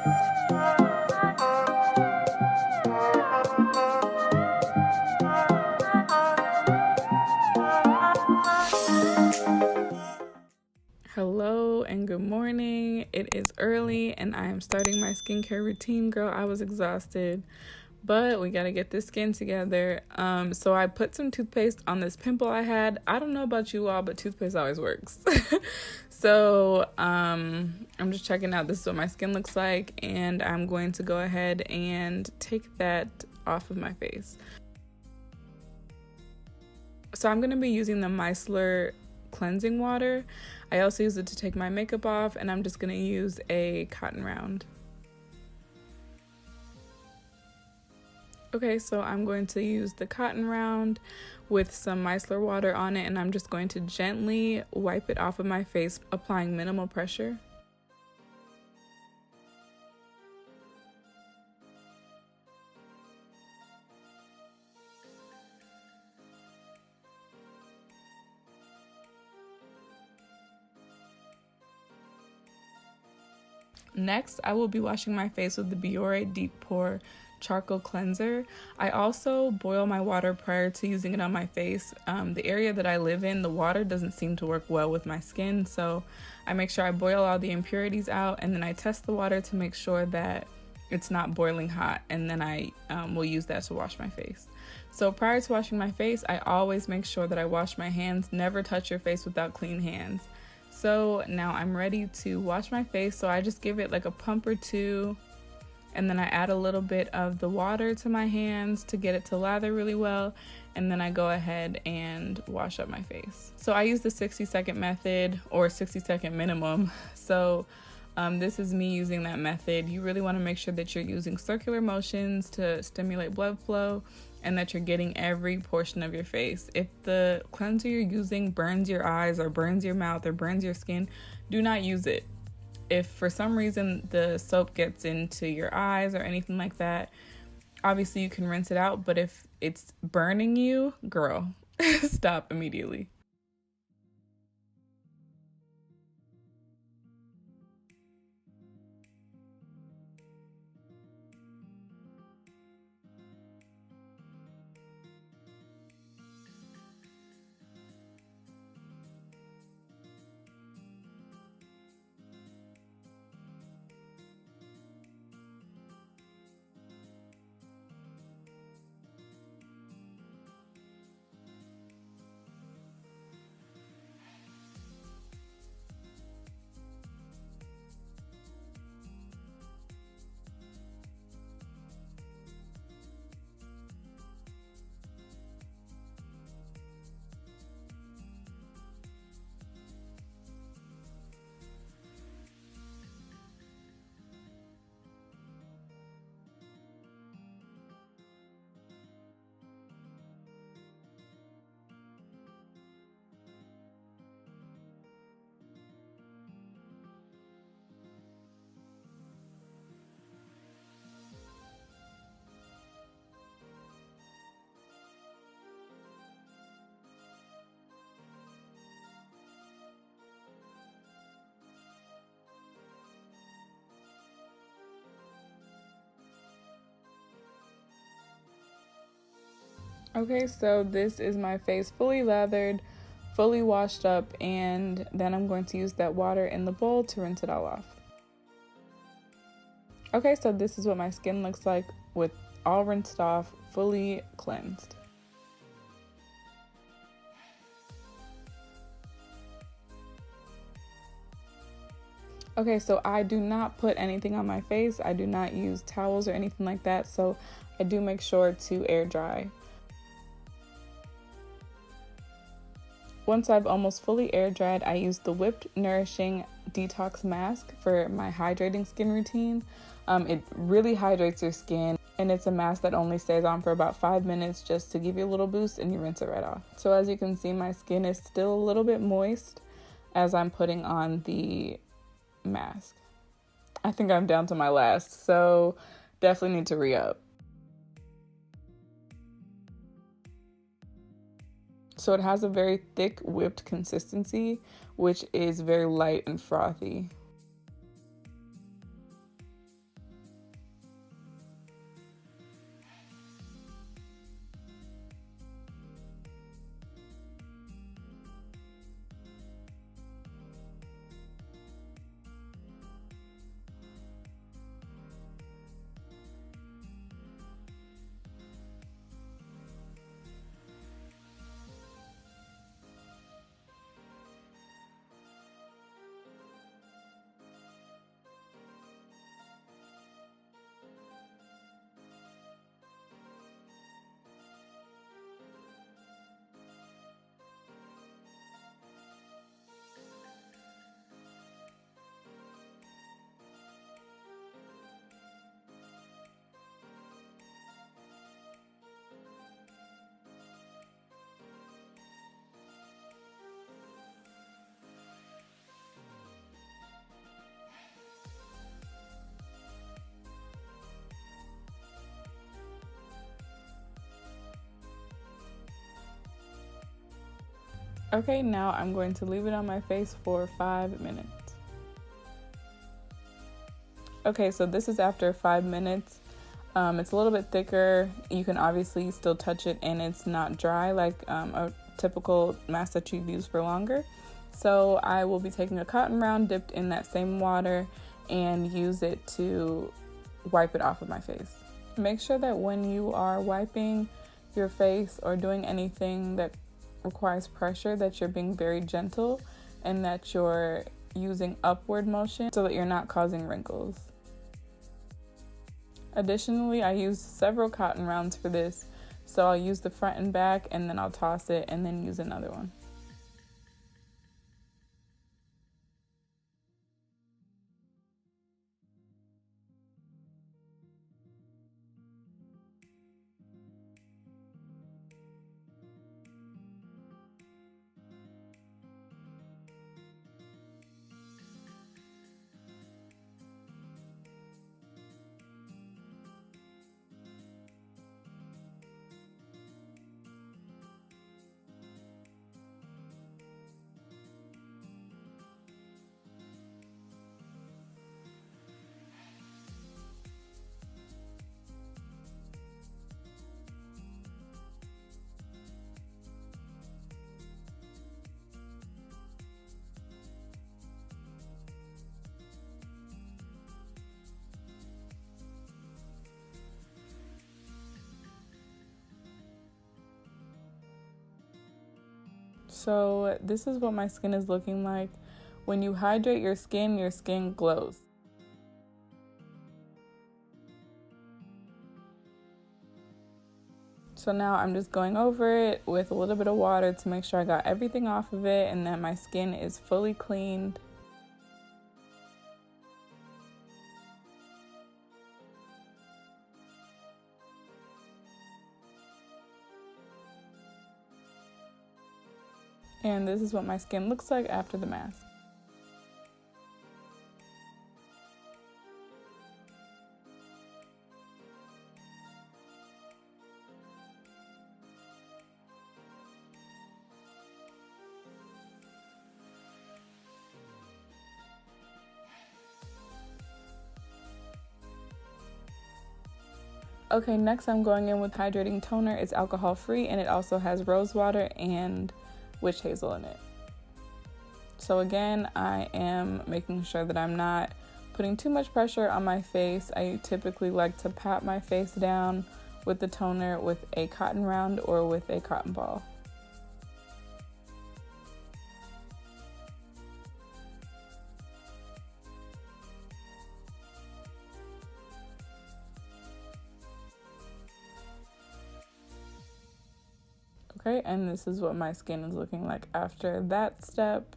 Hello and good morning. It is early and I am starting my skincare routine. Girl, I was exhausted, but we gotta get this skin together. So I put some toothpaste on this pimple I had. I don't know about you all, but toothpaste always works. So I'm just checking out. This is what my skin looks like, and I'm going to go ahead and take that off of my face. So I'm going to be using the micellar cleansing water. I also use it to take my makeup off, and I'm just going to use a cotton round. Okay, so I'm going to use the cotton round with some micellar water on it, and I'm just going to gently wipe it off of my face, applying minimal pressure. Next, I will be washing my face with the Biore Deep Pore Charcoal Cleanser. I also boil my water prior to using it on my face. The area that I live in, the water doesn't seem to work well with my skin, so I make sure I boil all the impurities out, and then I test the water to make sure that it's not boiling hot, and then I will use that to wash my face. So prior to washing my face, I always make sure that I wash my hands. Never touch your face without clean hands. So now I'm ready to wash my face, so I just give it like a pump or two, and then I add a little bit of the water to my hands to get it to lather really well, and then I go ahead and wash up my face. So I use the 60-second method, or 60-second minimum. So this is me using that method. You really want to make sure that you're using circular motions to stimulate blood flow, and that you're getting every portion of your face. If the cleanser you're using burns your eyes or burns your mouth or burns your skin, do not use it. If for some reason the soap gets into your eyes or anything like that, obviously you can rinse it out, but if it's burning you, girl, stop immediately. Okay, so this is my face fully lathered, fully washed up, and then I'm going to use that water in the bowl to rinse it all off. Okay, so this is what my skin looks like with all rinsed off, fully cleansed. Okay, so I do not put anything on my face. I do not use towels or anything like that, so I do make sure to air dry. Once I've almost fully air dried, I use the Whipped Nourishing Detox Mask for my hydrating skin routine. It really hydrates your skin, and it's a mask that only stays on for about 5 minutes just to give you a little boost, and you rinse it right off. So as you can see, my skin is still a little bit moist as I'm putting on the mask. I think I'm down to my last, so definitely need to re-up. So it has a very thick whipped consistency, which is very light and frothy. Okay, now I'm going to leave it on my face for 5 minutes. Okay, so this is after 5 minutes. It's a little bit thicker. You can obviously still touch it and it's not dry like a typical mask that you've used for longer. So I will be taking a cotton round dipped in that same water and use it to wipe it off of my face. Make sure that when you are wiping your face or doing anything that requires pressure, that you're being very gentle and that you're using upward motion so that you're not causing wrinkles. Additionally, I use several cotton rounds for this, so I'll use the front and back and then I'll toss it and then use another one. So this is what my skin is looking like. When you hydrate your skin glows. So now I'm just going over it with a little bit of water to make sure I got everything off of it and that my skin is fully cleaned. And this is what my skin looks like after the mask. Okay, next I'm going in with hydrating toner. It's alcohol free and it also has rose water and witch hazel in it. So again, I am making sure that I'm not putting too much pressure on my face. I typically like to pat my face down with the toner with a cotton round or with a cotton ball. Okay, and this is what my skin is looking like after that step.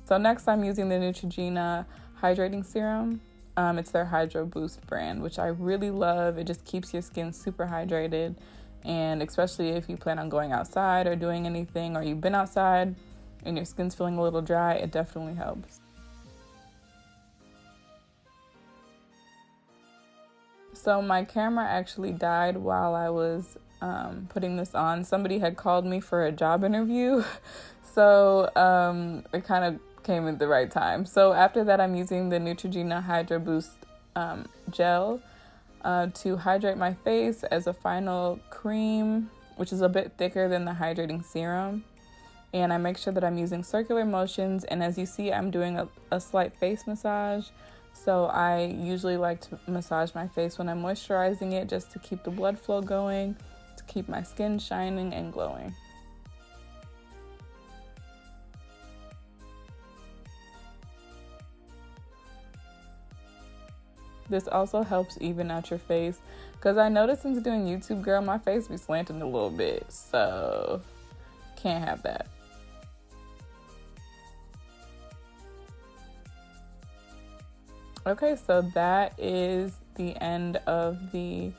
So next I'm using the Neutrogena hydrating serum. It's their Hydro Boost brand, which I really love. It just keeps your skin super hydrated. And especially if you plan on going outside or doing anything, or you've been outside and your skin's feeling a little dry, it definitely helps. So my camera actually died while I was putting this on. Somebody had called me for a job interview, so it kind of came at the right time. So after that, I'm using the Neutrogena Hydro Boost gel to hydrate my face as a final cream, which is a bit thicker than the hydrating serum. And I make sure that I'm using circular motions, and as you see, I'm doing a slight face massage. So I usually like to massage my face when I'm moisturizing it, just to keep the blood flow going, to keep my skin shining and glowing. This also helps even out your face, because I noticed since doing YouTube, girl, my face be slanting a little bit, so can't have that. Okay, so that is the end of the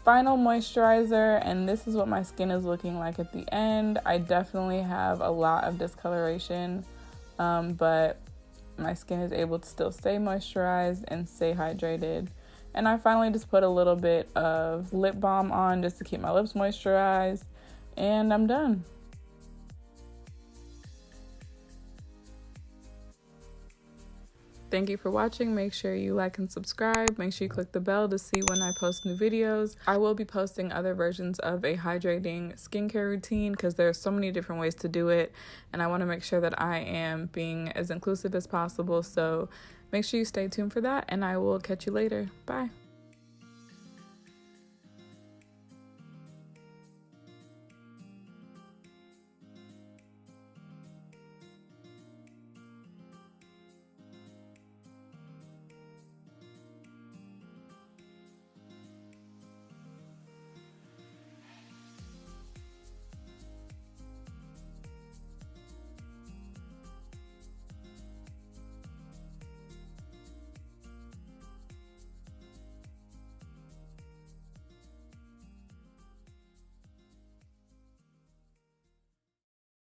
final moisturizer, and this is what my skin is looking like at the end. I definitely have a lot of discoloration, but my skin is able to still stay moisturized and stay hydrated. And I finally just put a little bit of lip balm on just to keep my lips moisturized, and I'm done. Thank you for watching. Make sure you like and subscribe. Make sure you click the bell to see when I post new videos. I will be posting other versions of a hydrating skincare routine because there are so many different ways to do it, and I want to make sure that I am being as inclusive as possible. So make sure you stay tuned for that, and I will catch you later. Bye.